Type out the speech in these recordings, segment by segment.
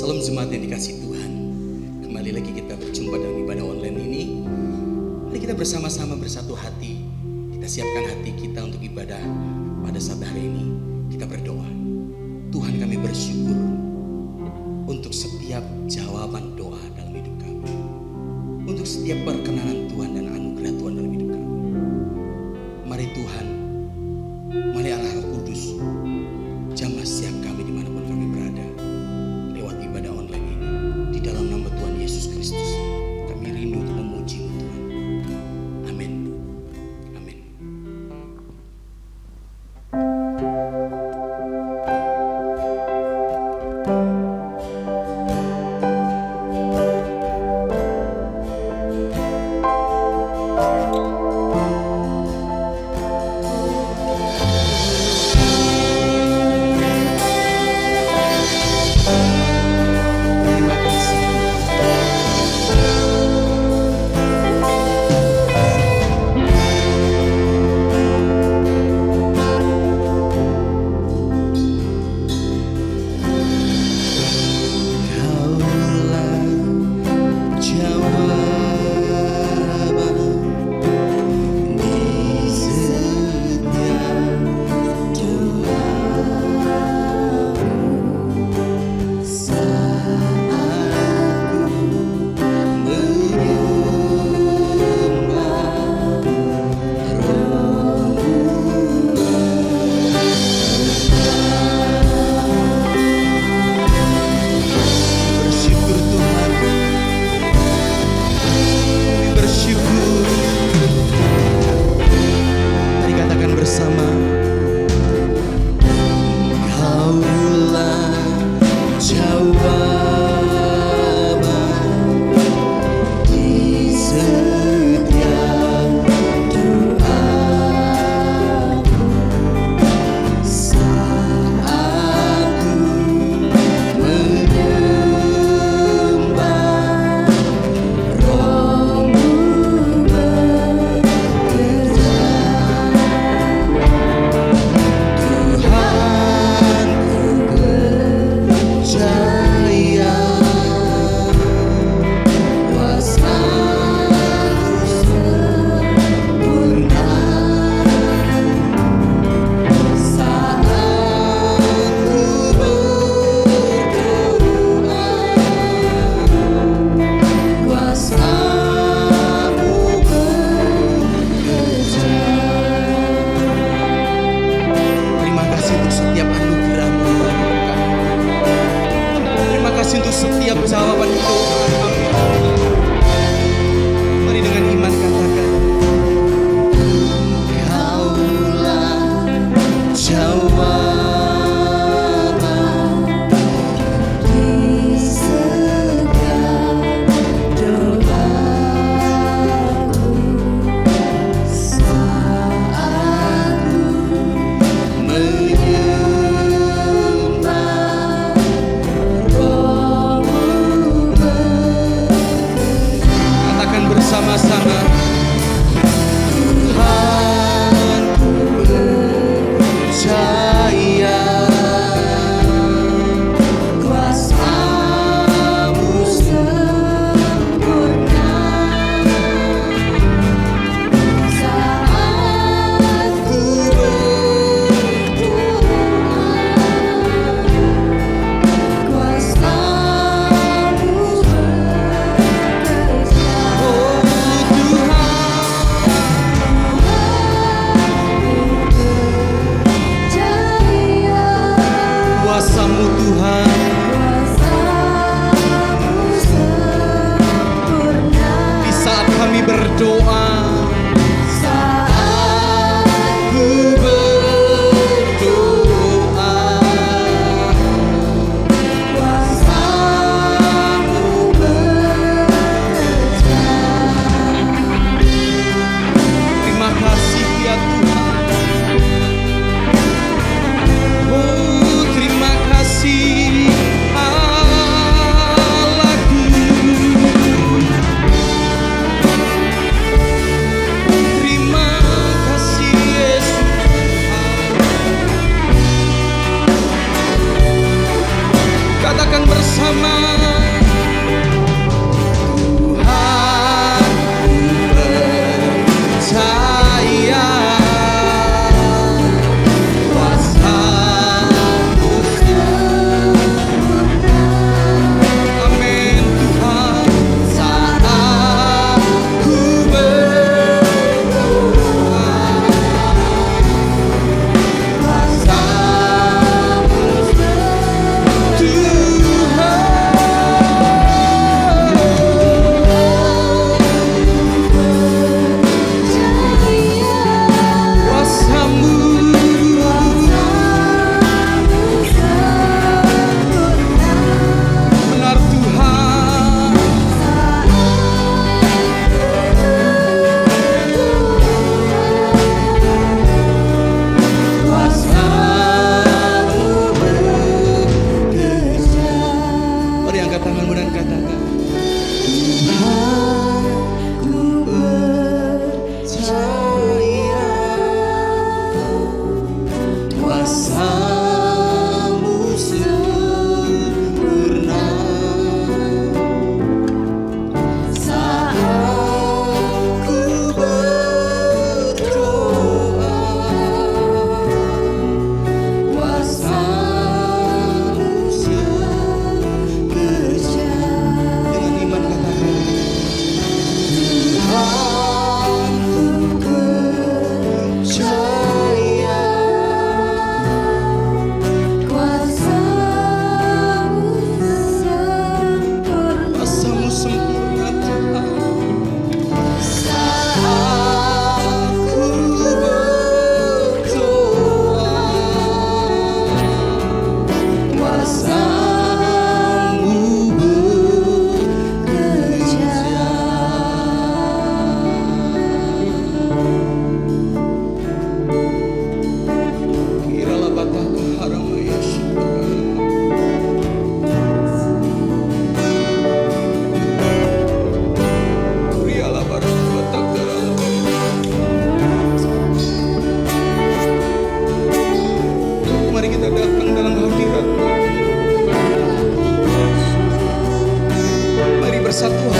Salam jemaat yang dikasihi Tuhan. Kembali lagi kita berjumpa dalam ibadah online ini. Mari kita bersama-sama bersatu hati. Kita siapkan hati kita untuk ibadah pada saat hari ini. Kita berdoa. Tuhan, kami bersyukur untuk setiap jawaban doa dalam hidup kami. Untuk setiap perkenanan Tuhan dan anugerah Tuhan dalam hidup kami. Mari Tuhan, mari Allah Roh Kudus, jamah setiap kami dimanapun kami berada. Lewat ibadah online ini, di dalam nama Tuhan Yesus Kristus, kami rindu untuk memuji-Mu Tuhan. Amin. Amin. Untuk setiap jawaban doa kami. Mari dengan iman katakan, Kaulah jawaban di setiap doaku saat ku menyembah. Bersama-sama, Tuhan, ku percaya kuasa-Mu sempurna saat ku berdoa. Kuasa-Mu kuasa-Mu Tuhan, di saat kami berdoa, saat ku berdoa, kuasa-Mu bekerja. Terima kasih ya Tuhan. Terima kasih Allahku.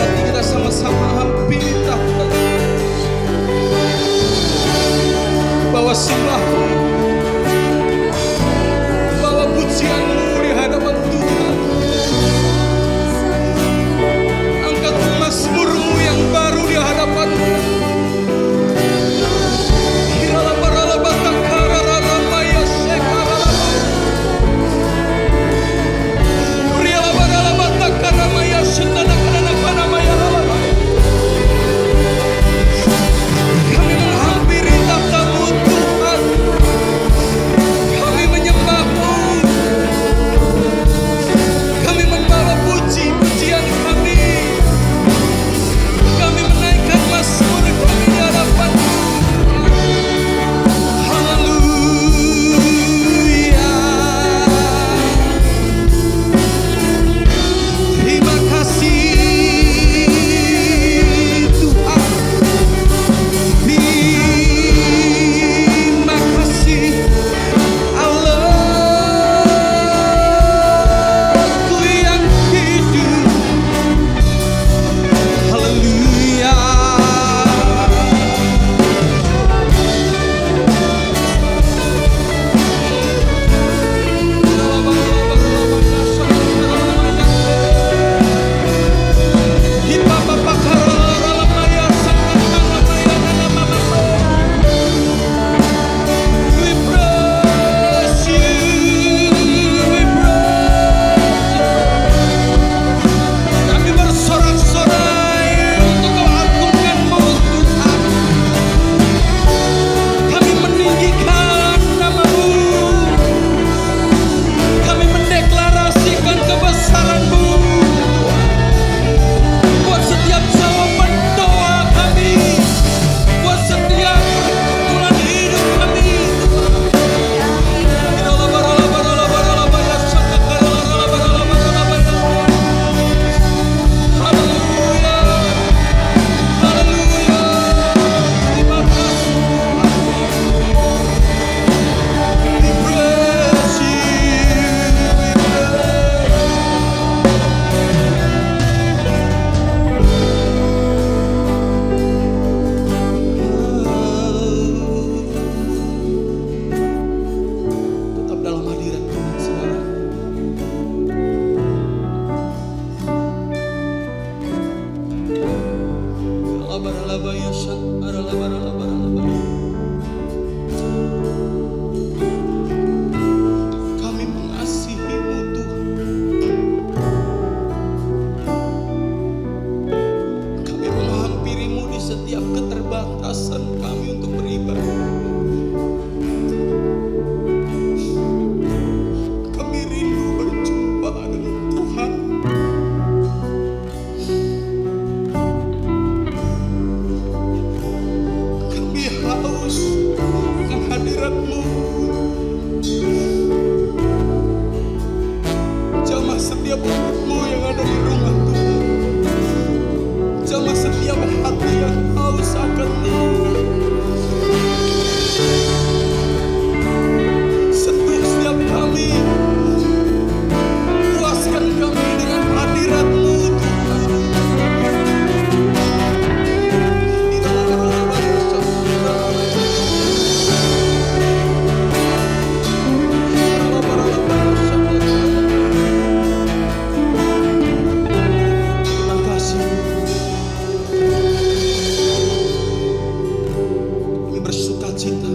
hati kita sama-sama hampiri tahta, bawa sembahmu, bawa pujianmu di hadapan Tuhan. Angkat mazmurmu yang baru di hadapan-Mu. Kami menghampiri tahta-Mu Tuhan, kami menyembah-Mu, kami membawa puji-pujian kami, kami menaikkan mazmur kami di hadapan-Mu. Haleluya. Terima kasih Tuhan, terima kasih Allahku yang hidup. Haleluya. We praise you, we praise you. Kami bersorak-sorai untuk Kau agungkan-Mu Tuhan. Kami meninggikan nama-Mu, kami mendeklarasikan kebesaran-Mu buat setiap jawaban doa kami, buat setiap pergumulan hidup kami. Haleluya, haleluya. Terima kasih. We praise you, we tetap dalam hadirat Tuhan, saudara. Kami mengasihi-Mu Tuhan. Kami menghampiri-Mu di setiap keterbatasan kami untuk beribadah. Kami rindu berjumpa dengan Tuhan. Kami haus akan hadirat-Mu. Jamah setiap umat-Mu yang ada di rumah Tuhan. Jamah setiap hati yang haus akan-Mu. Sentuh setiap kami, puaskan kami dengan hadirat-Mu Tuhan. Terima kasih. Kami bersuka cita.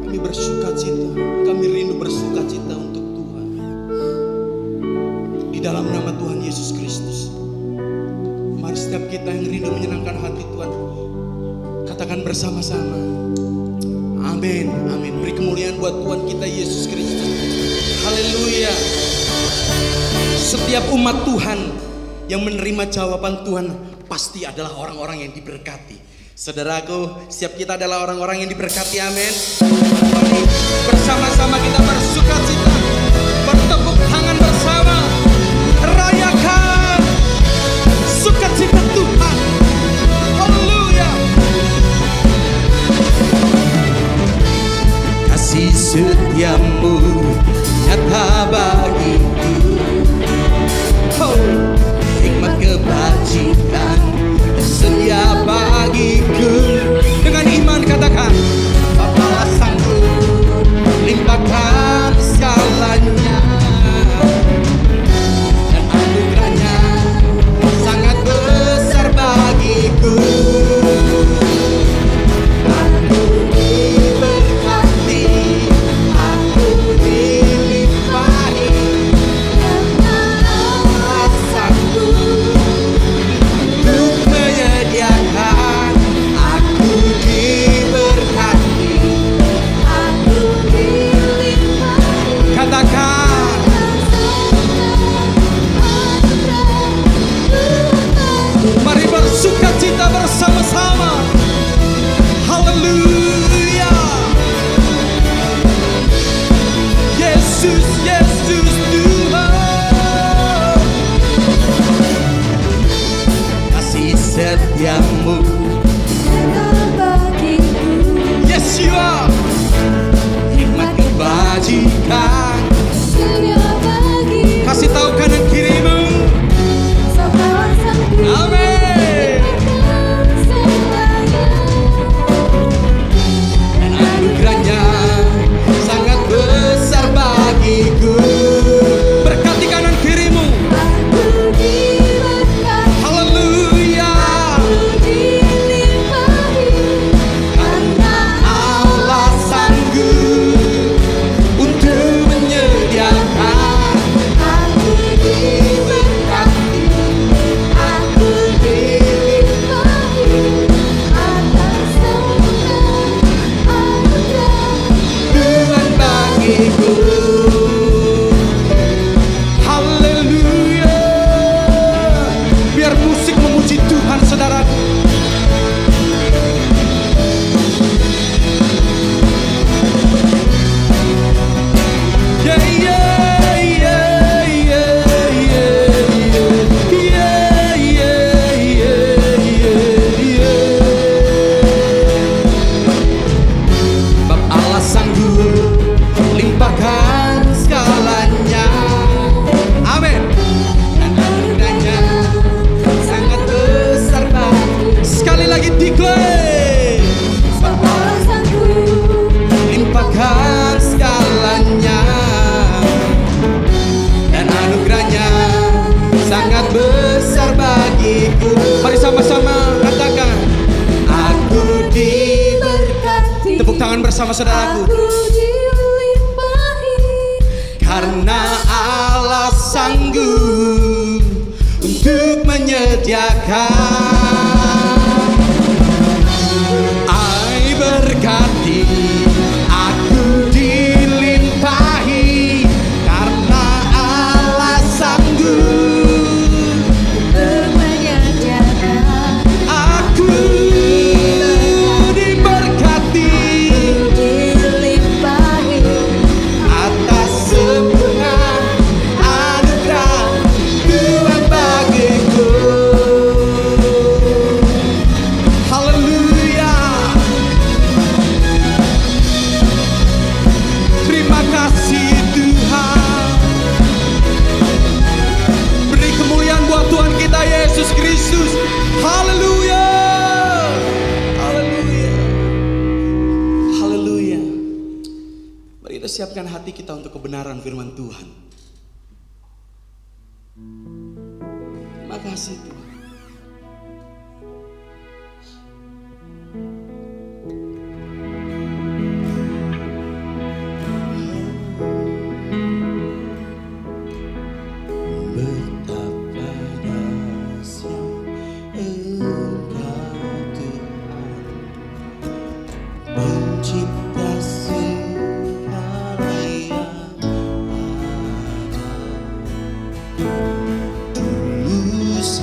Kami bersuka cita. Kami rindu bersuka cita untuk Tuhan. Di dalam nama Tuhan Yesus Kristus. Mari setiap kita yang rindu menyenangkan hati Tuhan, katakan bersama-sama. Amin, amin. Beri kemuliaan buat Tuhan kita Yesus Kristus. Haleluya. Setiap umat Tuhan yang menerima jawaban Tuhan pasti adalah orang-orang yang diberkati. Saudaraku, setiap kita adalah orang-orang yang diberkati. Amin. Mari bersama-sama kita bersuka cita, bertepuk tangan bersama, rayakan sukacita Tuhan. Haleluya. Kasih setiamu nyata bagiku. Oh, setiamu. Yes you are. Hikmat kebajikan. Kasih tahu kanan kirimu. Amin. Dan anugerahnya sangat besar bagiku. Berkati kanan kirimu. Haleluya. Karena Allah sanggup untuk menyediakan. Aku diberkati, aku dilimpahi atas semua anugerah Tuhan bagiku. Haleluya. Biar musik memuji Tuhan, saudaraku. Yeah, yeah, yeah, yeah, yeah, yeah, yeah, yeah, yeah. Bab Allah sanggup limpahkan segalanya. Amin. Dan anugerahnya sangat besar bagi. Sekali lagi declare. Bab Allah sanggup limpahkan segalanya. Dan anugerahnya sangat besar bagiku. Mari sama-sama katakan, aku diberkati. Tepuk tangan bersama saudaraku. Aku dilimpahi karena Allah sanggup untuk menyediakan. I berkati, aku dilimpahi karena Allah sanggup untuk menyediakan. Aku diberkati, dilimpahi atas semua anugerah Tuhan bagiku. Haleluya. Terima kasih Tuhan. Beri kemuliaan buat Tuhan kita Yesus Kristus. Haleluya. Haleluya. Haleluya. Mari kita siapkan hati kita untuk kebenaran firman Tuhan. Terima kasih Tuhan. Betapa dahsyat Engkau Tuhan, pencipta segala yang ada. Tulus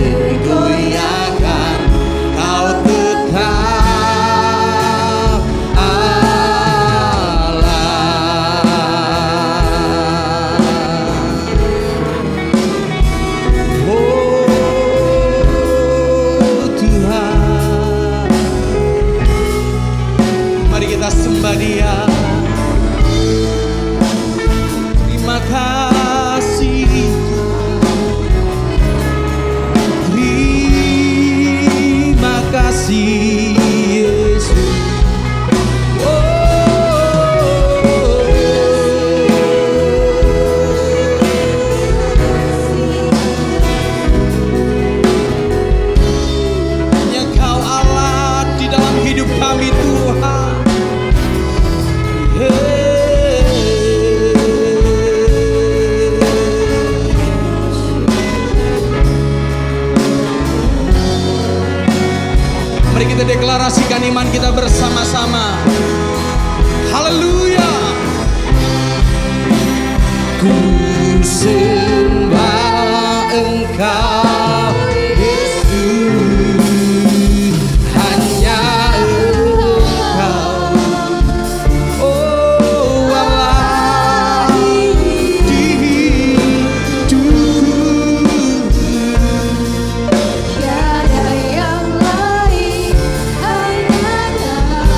tergoyahkan, Kau tetap Allah. Oh Tuhan, mari kita sembah Dia. Terima kasih, terima kasih Yesus. Hanya Kau Allah di dalam hidup kami Tuhan. Mari kita deklarasikan iman kita bersama-sama. Haleluya. Ku sembah Engkau Yesus, hanya Engkau, oh Allah di hidupku. Tiada yang lain, hanya Kau.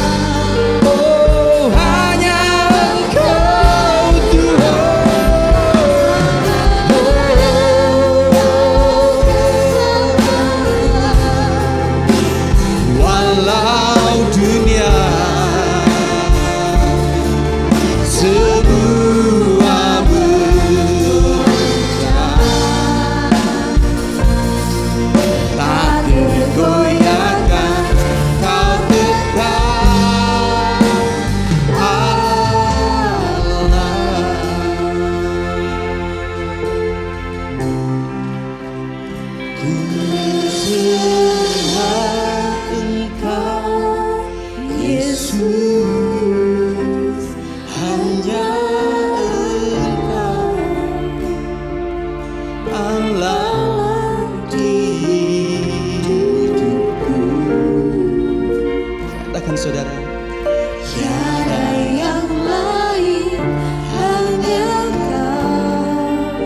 Oh hanya Engkau Tuhan. Walau dunia semua berubah, tak tergoyahkan, Kau tetap Allah. Ku sembah Engkau Yesus, hanya Engkau Allah di hidupku. Katakan saudara. Tiada yang lain, hanya Kau.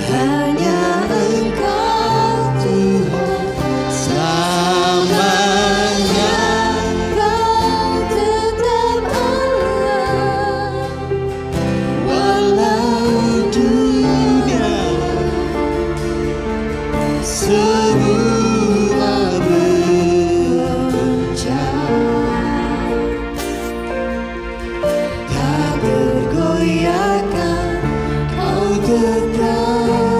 Hanya Engkau Tuhan, Selamanya Kau tetap Allah. walau dunia semua bergoncang, tak tergoyahkan, Kau tetap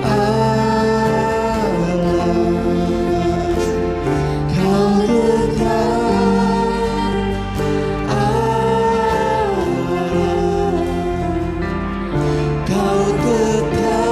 Allah. Kau tetap Allah. Kau tetap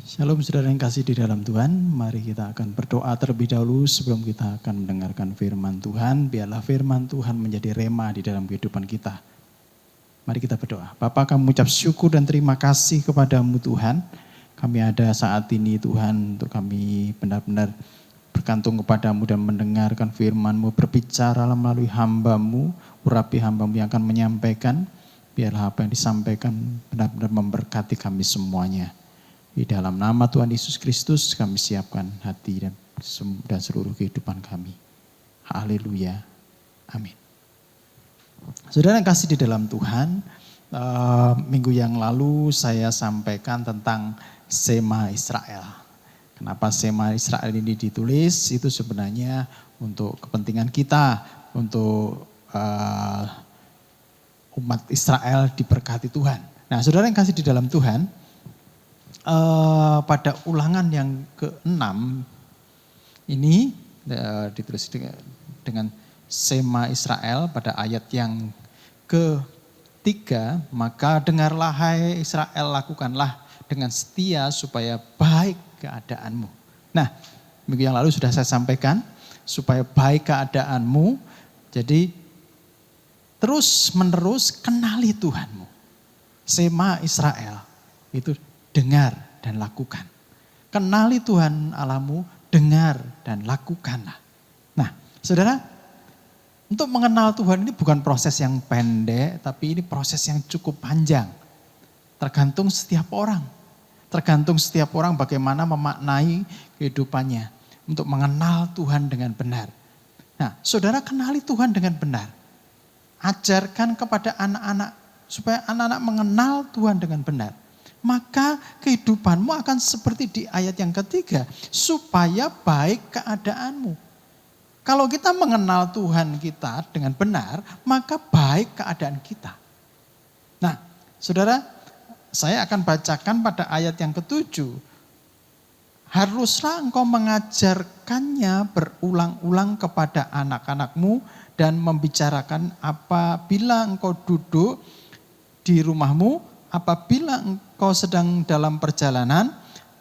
Shalom saudara yang kasih di dalam Tuhan, mari kita akan berdoa terlebih dahulu sebelum kita akan mendengarkan firman Tuhan. Biarlah firman Tuhan menjadi rema di dalam kehidupan kita. Mari kita berdoa. Bapa, kami mengucap syukur dan terima kasih kepadamu Tuhan. Kami ada saat ini Tuhan untuk kami benar-benar bergantung kepadamu dan mendengarkan firman-Mu, berbicara melalui hamba-Mu, urapi hamba-Mu yang akan menyampaikan. Biarlah apa yang disampaikan benar-benar memberkati kami semuanya. Di dalam nama Tuhan Yesus Kristus kami siapkan hati dan seluruh kehidupan kami. Haleluya. Amin. Saudara yang kasih di dalam Tuhan, minggu yang lalu saya sampaikan tentang Shema Israel. Kenapa Shema Israel ini ditulis? Itu sebenarnya untuk kepentingan kita, untuk umat Israel diberkati Tuhan. Nah saudara yang kasih di dalam Tuhan, pada ulangan yang ke-6 ini ditulis dengan Shema Israel pada ayat yang 3, maka dengarlah hai Israel, lakukanlah dengan setia supaya baik keadaanmu. Nah, minggu yang lalu sudah saya sampaikan, supaya baik keadaanmu, jadi terus menerus kenali Tuhanmu. Sema Israel, itu dengar dan lakukan. Kenali Tuhan Allahmu, dengar dan lakukanlah. Nah, saudara, untuk mengenal Tuhan ini bukan proses yang pendek, tapi ini proses yang cukup panjang. Tergantung setiap orang. Tergantung setiap orang bagaimana memaknai kehidupannya untuk mengenal Tuhan dengan benar. Nah, saudara kenali Tuhan dengan benar. Ajarkan kepada anak-anak supaya anak-anak mengenal Tuhan dengan benar. Maka kehidupanmu akan seperti di ayat yang ketiga, supaya baik keadaanmu. Kalau kita mengenal Tuhan kita dengan benar, maka baik keadaan kita. Nah, saudara, saya akan bacakan pada ayat yang ke-7. Haruslah engkau mengajarkannya berulang-ulang kepada anak-anakmu dan membicarakan apabila engkau duduk di rumahmu, apabila engkau sedang dalam perjalanan,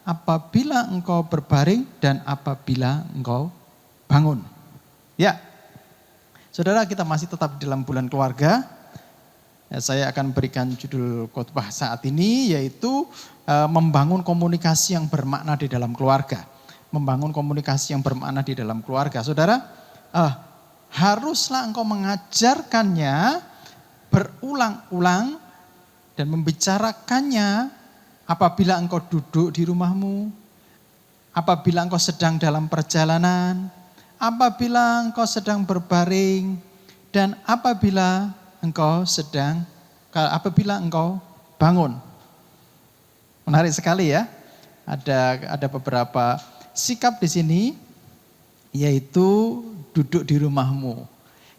apabila engkau berbaring, dan apabila engkau bangun. Ya, saudara, kita masih tetap dalam bulan keluarga. Ya, saya akan berikan judul khotbah saat ini, yaitu membangun komunikasi yang bermakna di dalam keluarga. Membangun komunikasi yang bermakna di dalam keluarga. Saudara, haruslah engkau mengajarkannya berulang-ulang dan membicarakannya apabila engkau duduk di rumahmu, apabila engkau sedang dalam perjalanan, apabila engkau sedang berbaring, dan apabila engkau bangun. Menarik sekali ya. Ada beberapa sikap di sini, yaitu duduk di rumahmu.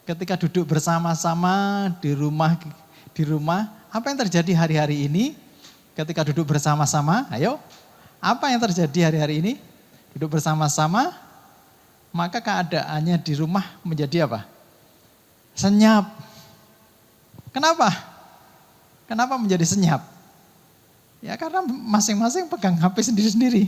Ketika duduk bersama-sama di rumah, apa yang terjadi hari-hari ini? Ketika duduk bersama-sama, ayo, apa yang terjadi hari-hari ini? Duduk bersama-sama, maka keadaannya di rumah menjadi apa? Senyap. Kenapa? Kenapa menjadi senyap? Ya karena masing-masing pegang HP sendiri-sendiri.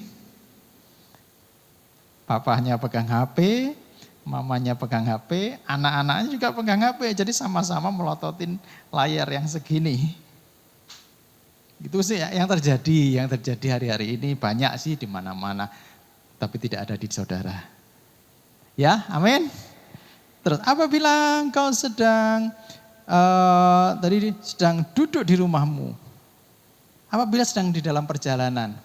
Papahnya pegang HP, mamanya pegang HP, anak-anaknya juga pegang HP. Jadi sama-sama melototin layar yang segini. Itu sih yang terjadi hari-hari ini, banyak sih di mana-mana. Tapi tidak ada di saudara. Ya, amin. Terus apabila engkau sedang duduk di rumahmu, apabila sedang di dalam perjalanan,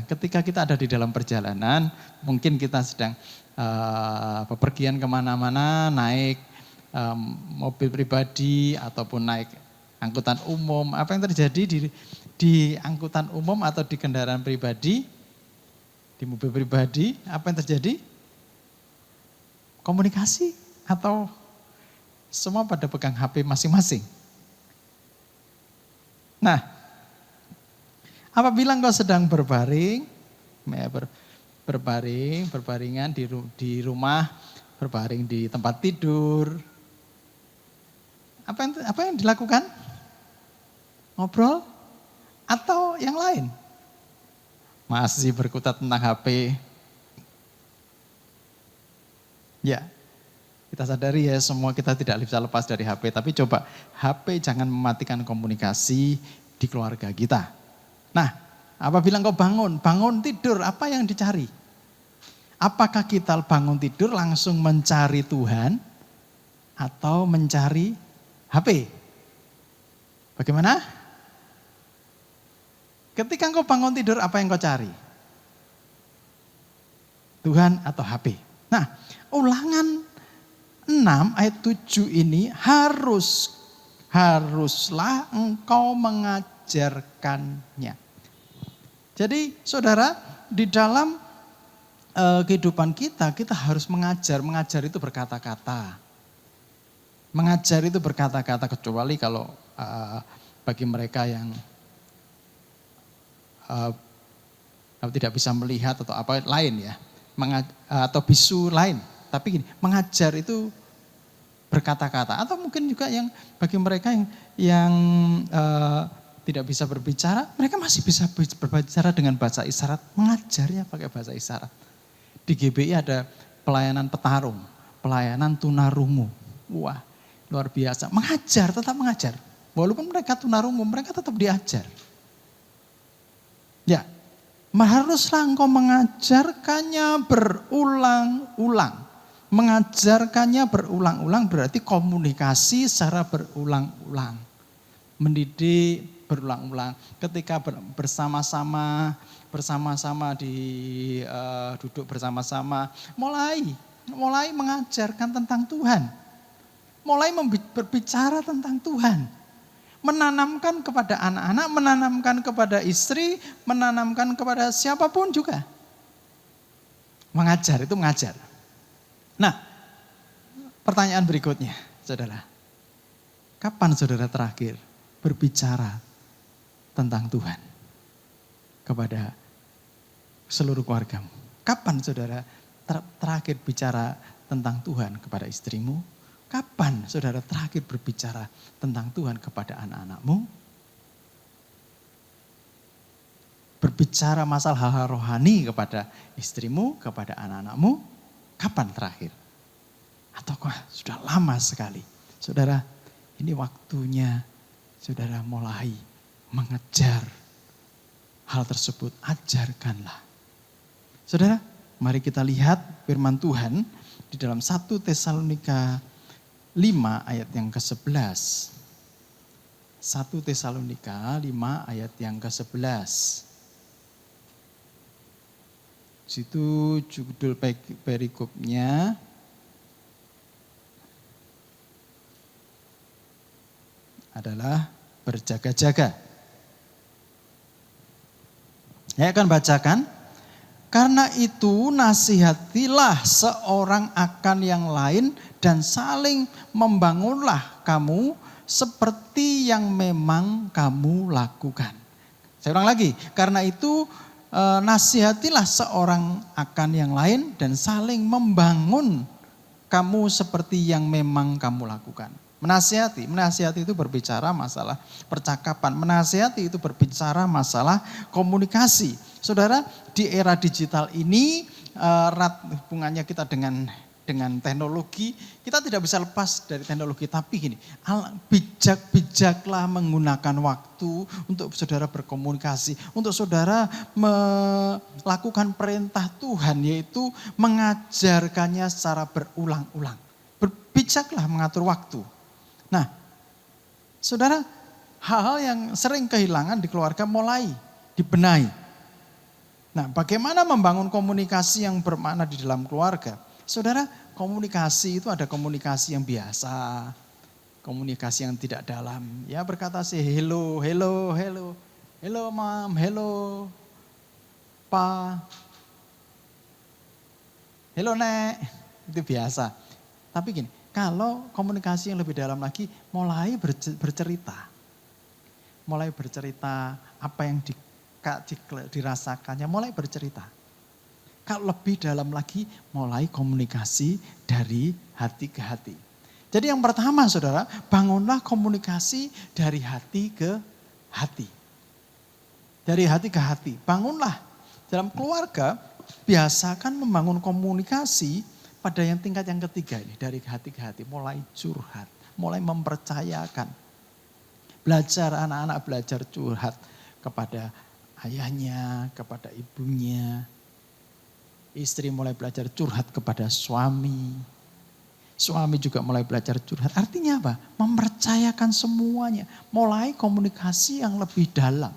ketika kita ada di dalam perjalanan, mungkin kita sedang bepergian kemana-mana, naik mobil pribadi ataupun naik angkutan umum. Apa yang terjadi di angkutan umum atau di kendaraan pribadi, di mobil pribadi, apa yang terjadi? Komunikasi atau semua pada pegang HP masing-masing. Nah, apabila engkau sedang berbaring, berbaringan di rumah, berbaring di tempat tidur, apa yang dilakukan? Ngobrol atau yang lain? Masih berkutat tentang HP. Ya, kita sadari ya, semua kita tidak bisa lepas dari HP. Tapi coba, HP jangan mematikan komunikasi di keluarga kita. Nah, apabila engkau bangun tidur, apa yang dicari? Apakah kita bangun tidur langsung mencari Tuhan atau mencari HP? Bagaimana? Ketika engkau bangun tidur, apa yang kau cari? Tuhan atau HP? Nah, Ulangan 6 ayat 7 ini haruslah engkau mengajarkannya. Jadi saudara, di dalam kehidupan kita harus mengajar. Mengajar itu berkata-kata. Mengajar itu berkata-kata, kecuali kalau bagi mereka yang tidak bisa melihat atau apa lain ya, atau bisu lain. Tapi gini, mengajar itu berkata-kata, atau mungkin juga yang bagi mereka yang tidak bisa berbicara, mereka masih bisa berbicara dengan bahasa isyarat, mengajarnya pakai bahasa isyarat. Di GBI ada pelayanan petarung, pelayanan tunarungu. Wah, luar biasa. Mengajar, tetap mengajar. Walaupun mereka tunarungu, mereka tetap diajar. Ya, haruslah engkau mengajarkannya berulang-ulang. Mengajarkannya berulang-ulang berarti komunikasi secara berulang-ulang. Mendidik berulang-ulang. Ketika bersama-sama duduk bersama-sama, mulai mengajarkan tentang Tuhan. Mulai berbicara tentang Tuhan. Menanamkan kepada anak-anak, menanamkan kepada istri, menanamkan kepada siapapun juga. Mengajar, itu mengajar. Nah, pertanyaan berikutnya, saudara. Kapan saudara terakhir berbicara tentang Tuhan kepada seluruh keluargamu? Kapan saudara terakhir bicara tentang Tuhan kepada istrimu? Kapan saudara terakhir berbicara tentang Tuhan kepada anak-anakmu? Berbicara masalah hal-hal rohani kepada istrimu, kepada anak-anakmu? Kapan terakhir? Ataukah sudah lama sekali? Saudara, ini waktunya saudara mulai mengejar hal tersebut. Ajarkanlah. Saudara, mari kita lihat firman Tuhan di dalam 1 Tesalonika 5 ayat yang ke-11. 1 Tesalonika 5 ayat yang ke-11. Situ judul perikopnya adalah berjaga-jaga. Saya akan bacakan. Karena itu nasihatilah seorang akan yang lain dan saling membangunlah kamu seperti yang memang kamu lakukan. Saya ulang lagi. Karena itu nasihatilah seorang akan yang lain dan saling membangun kamu seperti yang memang kamu lakukan. Menasihati itu berbicara masalah percakapan. Menasihati itu berbicara masalah komunikasi. Saudara, di era digital ini erat hubungannya kita dengan teknologi. Kita tidak bisa lepas dari teknologi. Tapi gini, bijak-bijaklah menggunakan waktu untuk saudara berkomunikasi. Untuk saudara melakukan perintah Tuhan, yaitu mengajarkannya secara berulang-ulang. Bijaklah mengatur waktu. Nah, saudara, hal-hal yang sering kehilangan di keluarga mulai dibenahi. Nah, bagaimana membangun komunikasi yang bermakna di dalam keluarga? Saudara, komunikasi itu ada komunikasi yang biasa, komunikasi yang tidak dalam. Ya, berkata sih hello, hello, hello, hello mom, hello pa, hello nek, itu biasa. Tapi gini, kalau komunikasi yang lebih dalam lagi, mulai bercerita. Mulai bercerita apa yang dirasakannya, mulai bercerita. Kalau lebih dalam lagi, mulai komunikasi dari hati ke hati. Jadi yang pertama saudara, bangunlah komunikasi dari hati ke hati. Dari hati ke hati, bangunlah. Dalam keluarga, biasakan membangun komunikasi pada yang tingkat yang ketiga ini. Dari hati ke hati, mulai curhat, mulai mempercayakan. Belajar, anak-anak belajar curhat kepada ayahnya, kepada ibunya. Istri mulai belajar curhat kepada suami. Suami juga mulai belajar curhat. Artinya apa? Mempercayakan semuanya. Mulai komunikasi yang lebih dalam.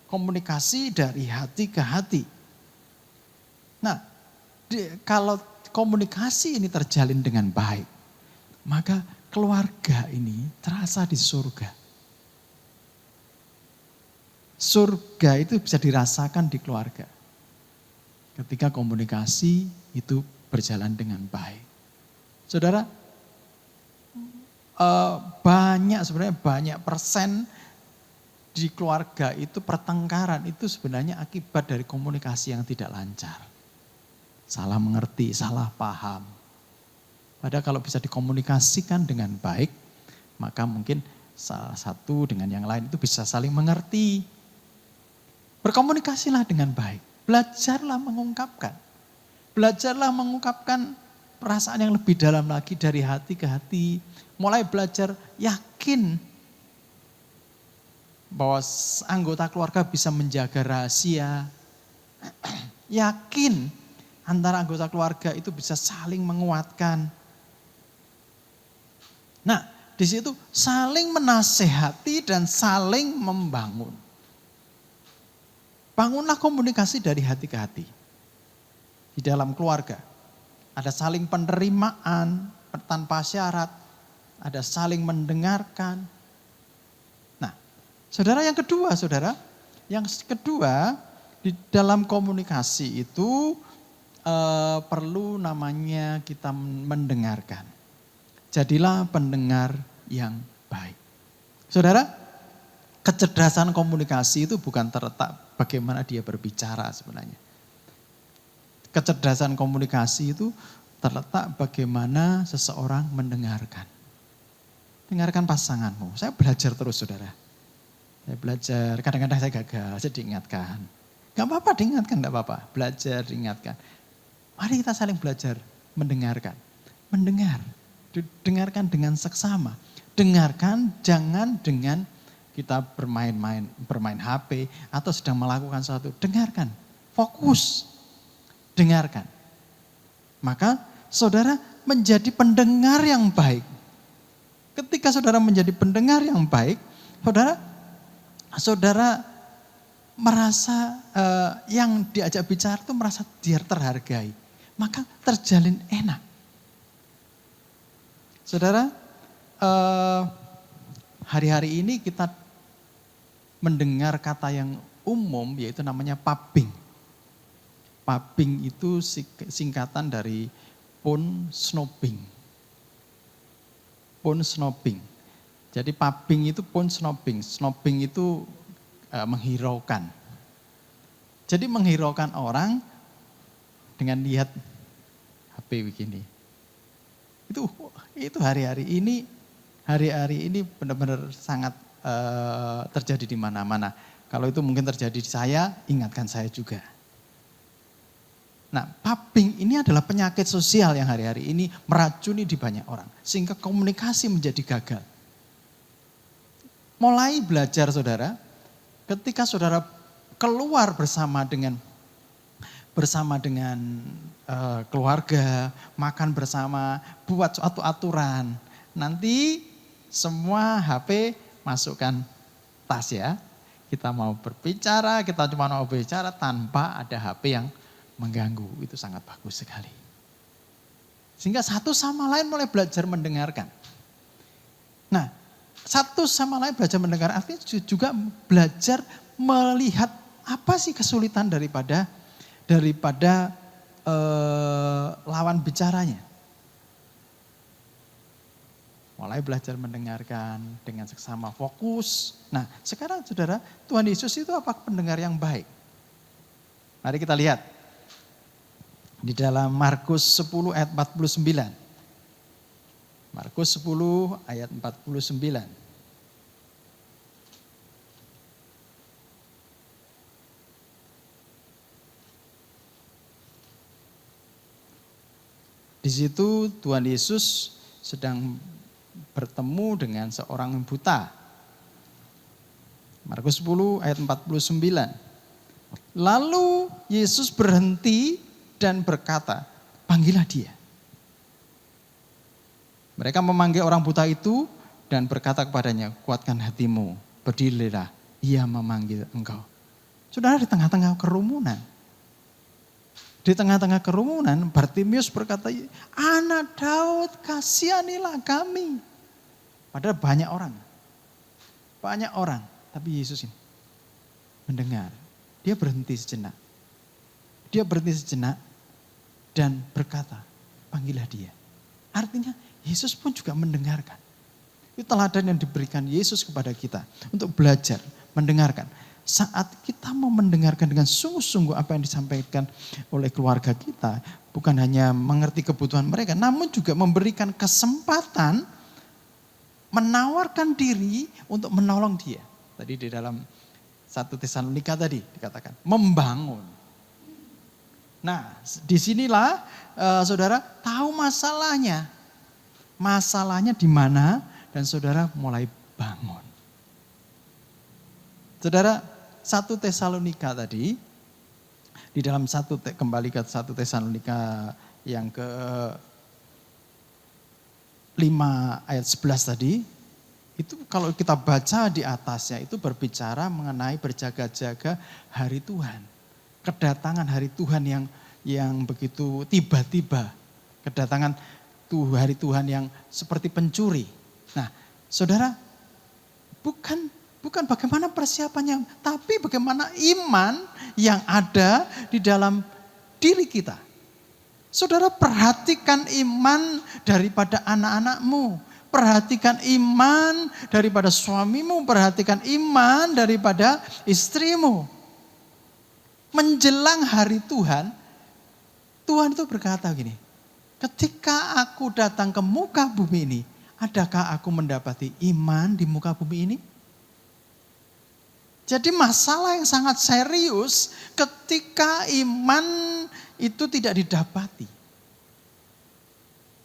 Komunikasi dari hati ke hati. Nah, kalau komunikasi ini terjalin dengan baik, maka keluarga ini terasa di surga. Surga itu bisa dirasakan di keluarga. Ketika komunikasi itu berjalan dengan baik. Saudara, sebenarnya banyak persen di keluarga itu pertengkaran itu sebenarnya akibat dari komunikasi yang tidak lancar. Salah mengerti, salah paham. Padahal kalau bisa dikomunikasikan dengan baik, maka mungkin salah satu dengan yang lain itu bisa saling mengerti. Berkomunikasilah dengan baik. Belajarlah mengungkapkan. Belajarlah mengungkapkan perasaan yang lebih dalam lagi dari hati ke hati. Mulai belajar yakin bahwa anggota keluarga bisa menjaga rahasia. Yakin antara anggota keluarga itu bisa saling menguatkan. Nah, di situ saling menasehati dan saling membangun. Bangunlah komunikasi dari hati ke hati. Di dalam keluarga ada saling penerimaan tanpa syarat, ada saling mendengarkan. Nah, yang kedua di dalam komunikasi itu perlu namanya kita mendengarkan. Jadilah pendengar yang baik. Saudara, kecerdasan komunikasi itu bukan terletak bagaimana dia berbicara sebenarnya. Kecerdasan komunikasi itu terletak bagaimana seseorang mendengarkan. Dengarkan pasanganmu. Saya belajar terus, saudara. Saya belajar, kadang-kadang saya gagal, saya diingatkan. Gak apa-apa diingatkan, gak apa-apa. Belajar, diingatkan. Mari kita saling belajar mendengarkan. Mendengar. Dengarkan dengan seksama. Dengarkan jangan dengan kita bermain HP atau sedang melakukan sesuatu. Dengarkan, fokus, dengarkan. Maka saudara menjadi pendengar yang baik. Ketika saudara menjadi pendengar yang baik, saudara merasa yang diajak bicara itu merasa dia terhargai. Maka terjalin enak. Saudara, hari-hari ini kita mendengar kata yang umum yaitu namanya pubbing. Pubbing itu singkatan dari phone snobbing. Phone snobbing. Jadi pubbing itu phone snobbing. Snobbing itu menghiraukan. Jadi menghiraukan orang dengan lihat HP begini. Itu hari-hari ini benar-benar sangat terjadi di mana-mana. Kalau itu mungkin terjadi di saya, ingatkan saya juga. Nah, pubbing ini adalah penyakit sosial yang hari-hari ini meracuni di banyak orang. Sehingga komunikasi menjadi gagal. Mulai belajar saudara, ketika saudara keluar bersama dengan keluarga, makan bersama, buat suatu aturan. Nanti semua HP masukkan tas ya. Kita mau berbicara, kita cuma mau bicara tanpa ada HP yang mengganggu. Itu sangat bagus sekali. Sehingga satu sama lain mulai belajar mendengarkan. Nah, satu sama lain belajar mendengar artinya juga belajar melihat apa sih kesulitan daripada lawan bicaranya. Mulai belajar mendengarkan dengan seksama, fokus. Nah, sekarang saudara, Tuhan Yesus itu apa pendengar yang baik? Mari kita lihat. Di dalam Markus 10 ayat 49. Markus 10 ayat 49. Di situ Tuhan Yesus sedang bertemu dengan seorang yang buta. Markus 10 ayat 49. Lalu Yesus berhenti dan berkata, panggillah dia. Mereka memanggil orang buta itu dan berkata kepadanya, kuatkan hatimu, berdirilah, ia memanggil engkau. Saudara, di tengah-tengah kerumunan. Di tengah-tengah kerumunan, Bartimius berkata, Anak Daud, kasihanilah kami. Padahal banyak orang. Banyak orang. Tapi Yesus ini mendengar. Dia berhenti sejenak. Dia berhenti sejenak dan berkata, panggillah dia. Artinya Yesus pun juga mendengarkan. Itu teladan yang diberikan Yesus kepada kita untuk belajar mendengarkan. Saat kita mau mendengarkan dengan sungguh-sungguh apa yang disampaikan oleh keluarga kita, bukan hanya mengerti kebutuhan mereka, namun juga memberikan kesempatan menawarkan diri untuk menolong dia. Tadi di dalam 1 Tesalonika tadi dikatakan membangun. Nah, disinilah saudara tahu masalahnya. Masalahnya di mana dan saudara mulai bangun. Saudara, 1 Tesalonika tadi di dalam kembali ke 1 Tesalonika yang ke 5 ayat 11 tadi, itu kalau kita baca di atasnya itu berbicara mengenai berjaga-jaga hari Tuhan. Kedatangan hari Tuhan yang begitu tiba-tiba. Kedatangan hari Tuhan yang seperti pencuri. Nah, saudara, bukan bagaimana persiapannya, tapi bagaimana iman yang ada di dalam diri kita. Saudara, perhatikan iman daripada anak-anakmu. Perhatikan iman daripada suamimu. Perhatikan iman daripada istrimu. Menjelang hari Tuhan, Tuhan itu berkata gini, ketika aku datang ke muka bumi ini, adakah aku mendapati iman di muka bumi ini? Jadi masalah yang sangat serius ketika iman itu tidak didapati.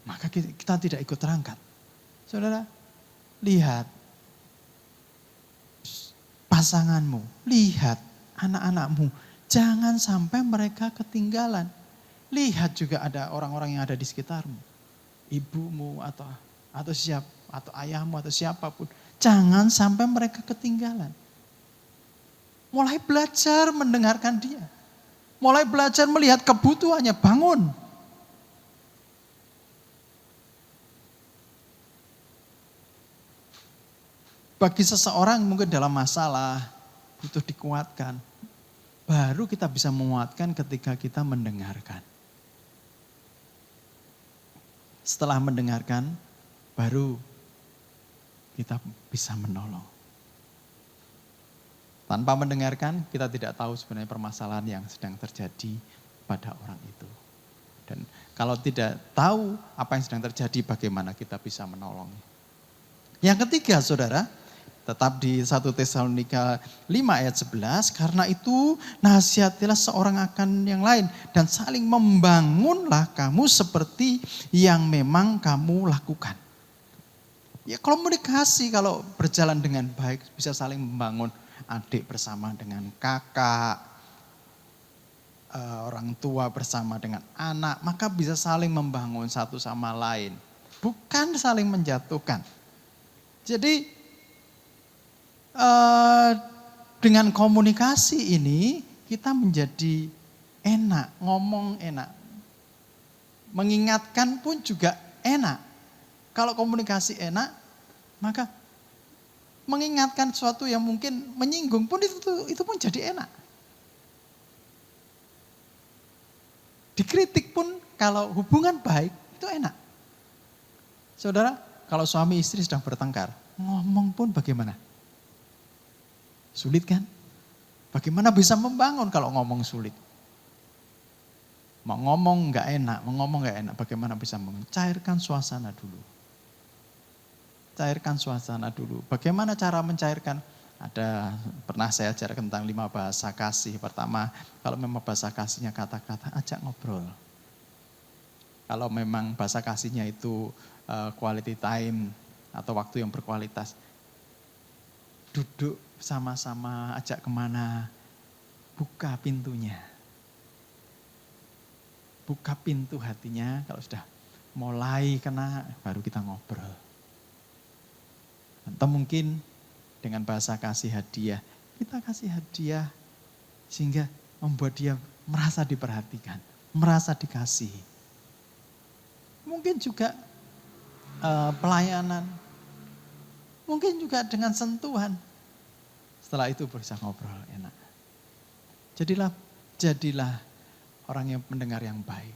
Maka kita tidak ikut terangkat. Saudara, lihat pasanganmu, lihat anak-anakmu. Jangan sampai mereka ketinggalan. Lihat juga ada orang-orang yang ada di sekitarmu. Ibumu atau ayahmu atau siapapun. Jangan sampai mereka ketinggalan. Mulai belajar mendengarkan dia. Mulai belajar melihat kebutuhannya, bangun. Bagi seseorang mungkin dalam masalah, butuh dikuatkan. Baru kita bisa menguatkan ketika kita mendengarkan. Setelah mendengarkan, baru kita bisa menolong. Tanpa mendengarkan, kita tidak tahu sebenarnya permasalahan yang sedang terjadi pada orang itu. Dan kalau tidak tahu apa yang sedang terjadi, bagaimana kita bisa menolong. Yang ketiga, saudara, tetap di 1 Tesalonika 5 ayat 11, karena itu nasihatilah seorang akan yang lain dan saling membangunlah kamu seperti yang memang kamu lakukan. Ya, komunikasi kalau berjalan dengan baik bisa saling membangun. Adik bersama dengan kakak, orang tua bersama dengan anak, maka bisa saling membangun satu sama lain. Bukan saling menjatuhkan. Jadi dengan komunikasi ini kita menjadi enak, ngomong enak. Mengingatkan pun juga enak. Kalau komunikasi enak, maka mengingatkan sesuatu yang mungkin menyinggung pun itu pun jadi enak. Dikritik pun kalau hubungan baik itu enak. Saudara, kalau suami istri sedang bertengkar, ngomong pun bagaimana? Sulit kan? Bagaimana bisa membangun kalau ngomong sulit? Mau ngomong nggak enak, bagaimana bisa mencairkan suasana dulu? Cairkan suasana dulu. Bagaimana cara mencairkan? Pernah saya ajarkan tentang 5 bahasa kasih. Pertama, kalau memang bahasa kasihnya kata-kata, ajak ngobrol. Kalau memang bahasa kasihnya itu quality time atau waktu yang berkualitas, duduk sama-sama, ajak kemana, buka pintunya. Buka pintu hatinya, kalau sudah mulai kena, baru kita ngobrol. Atau mungkin dengan bahasa kasih hadiah, kita kasih hadiah sehingga membuat dia merasa diperhatikan, merasa dikasihi. Mungkin juga pelayanan, mungkin juga dengan sentuhan. Setelah itu bisa ngobrol enak. Jadilah orang yang pendengar yang baik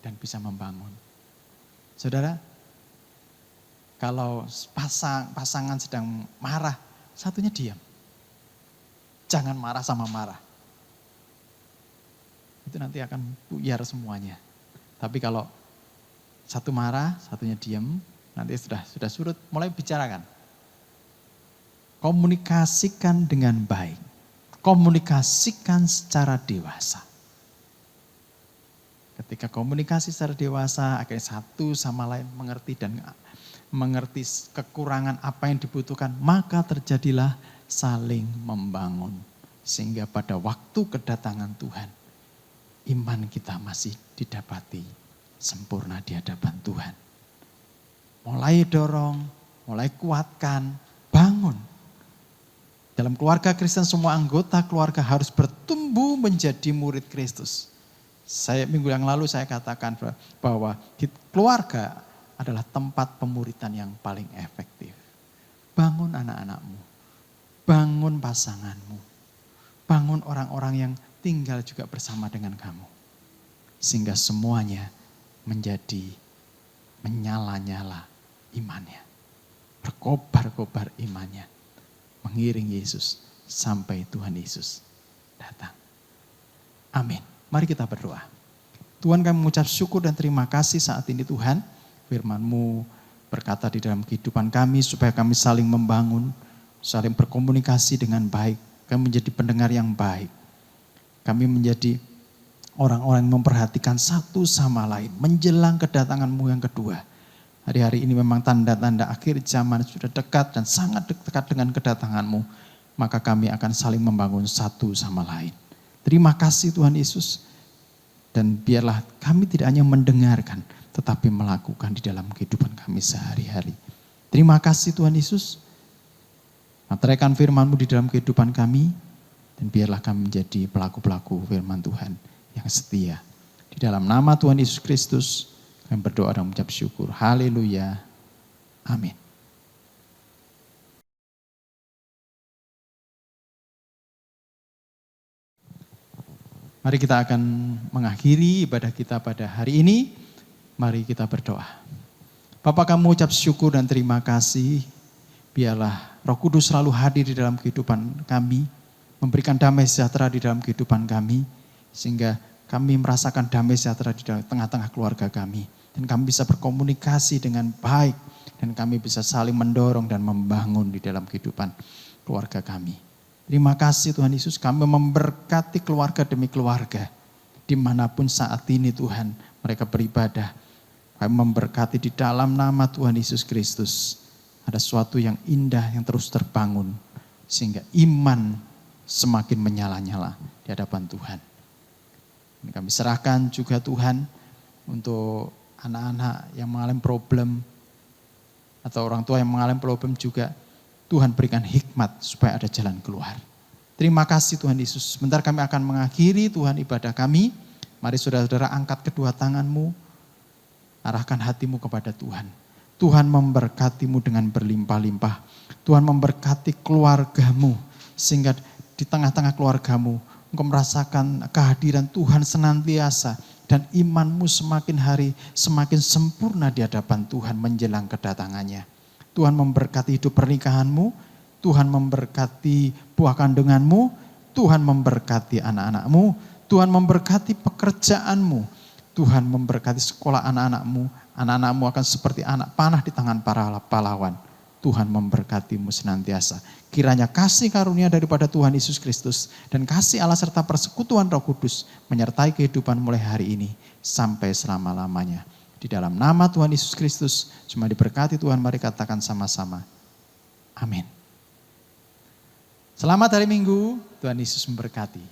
dan bisa membangun. Saudara, kalau pasangan sedang marah, satunya diam. Jangan marah sama marah. Itu nanti akan buyar semuanya. Tapi kalau satu marah, satunya diam, nanti sudah surut, mulai bicarakan. Komunikasikan dengan baik. Komunikasikan secara dewasa. Ketika komunikasi secara dewasa, akhirnya satu sama lain mengerti dan mengerti kekurangan apa yang dibutuhkan, maka terjadilah saling membangun. Sehingga pada waktu kedatangan Tuhan, iman kita masih didapati sempurna di hadapan Tuhan. Mulai dorong, mulai kuatkan, bangun. Dalam keluarga Kristen semua anggota keluarga harus bertumbuh menjadi murid Kristus. Minggu yang lalu saya katakan bahwa keluarga adalah tempat pemuridan yang paling efektif. Bangun anak-anakmu, bangun pasanganmu, bangun orang-orang yang tinggal juga bersama dengan kamu. Sehingga semuanya menjadi menyala-nyala imannya. Berkobar-kobar imannya. Mengiring Yesus sampai Tuhan Yesus datang. Amin. Mari kita berdoa. Tuhan, kami mengucap syukur dan terima kasih saat ini Tuhan. Firman-Mu berkata di dalam kehidupan kami supaya kami saling membangun, saling berkomunikasi dengan baik. Kami menjadi pendengar yang baik. Kami menjadi orang-orang yang memperhatikan satu sama lain menjelang kedatangan-Mu yang kedua. Hari-hari ini memang tanda-tanda akhir zaman sudah dekat dan sangat dekat dengan kedatangan-Mu. Maka kami akan saling membangun satu sama lain. Terima kasih Tuhan Yesus. Dan biarlah kami tidak hanya mendengarkan, tetapi melakukan di dalam kehidupan kami sehari-hari. Terima kasih Tuhan Yesus. Materaikan firman-Mu di dalam kehidupan kami. Dan biarlah kami menjadi pelaku-pelaku firman Tuhan yang setia. Di dalam nama Tuhan Yesus Kristus, kami berdoa dan mengucap syukur. Haleluya. Amin. Mari kita akan mengakhiri ibadah kita pada hari ini. Mari kita berdoa. Bapa, kami mengucap syukur dan terima kasih. Biarlah Roh Kudus selalu hadir di dalam kehidupan kami. Memberikan damai sejahtera di dalam kehidupan kami. Sehingga kami merasakan damai sejahtera di tengah-tengah keluarga kami. Dan kami bisa berkomunikasi dengan baik. Dan kami bisa saling mendorong dan membangun di dalam kehidupan keluarga kami. Terima kasih Tuhan Yesus, kami memberkati keluarga demi keluarga. Dimanapun saat ini Tuhan mereka beribadah. Kami memberkati di dalam nama Tuhan Yesus Kristus. Ada sesuatu yang indah yang terus terbangun. Sehingga iman semakin menyala-nyala di hadapan Tuhan. Ini kami serahkan juga Tuhan untuk anak-anak yang mengalami problem. Atau orang tua yang mengalami problem juga. Tuhan berikan hikmat supaya ada jalan keluar. Terima kasih Tuhan Yesus. Sebentar kami akan mengakhiri Tuhan ibadah kami. Mari saudara-saudara angkat kedua tanganmu. Arahkan hatimu kepada Tuhan. Tuhan memberkatimu dengan berlimpah-limpah. Tuhan memberkati keluargamu. Sehingga di tengah-tengah keluargamu engkau merasakan kehadiran Tuhan senantiasa. Dan imanmu semakin hari semakin sempurna di hadapan Tuhan menjelang kedatangannya. Tuhan memberkati hidup pernikahanmu, Tuhan memberkati buah kandunganmu, Tuhan memberkati anak-anakmu, Tuhan memberkati pekerjaanmu, Tuhan memberkati sekolah anak-anakmu, anak-anakmu akan seperti anak panah di tangan para pahlawan. Tuhan memberkatimu senantiasa. Kiranya kasih karunia daripada Tuhan Yesus Kristus dan kasih Allah serta persekutuan Roh Kudus menyertai kehidupan mulai hari ini sampai selama-lamanya. Di dalam nama Tuhan Yesus Kristus, cuma diberkati Tuhan, mari katakan sama-sama. Amin. Selamat hari Minggu, Tuhan Yesus memberkati.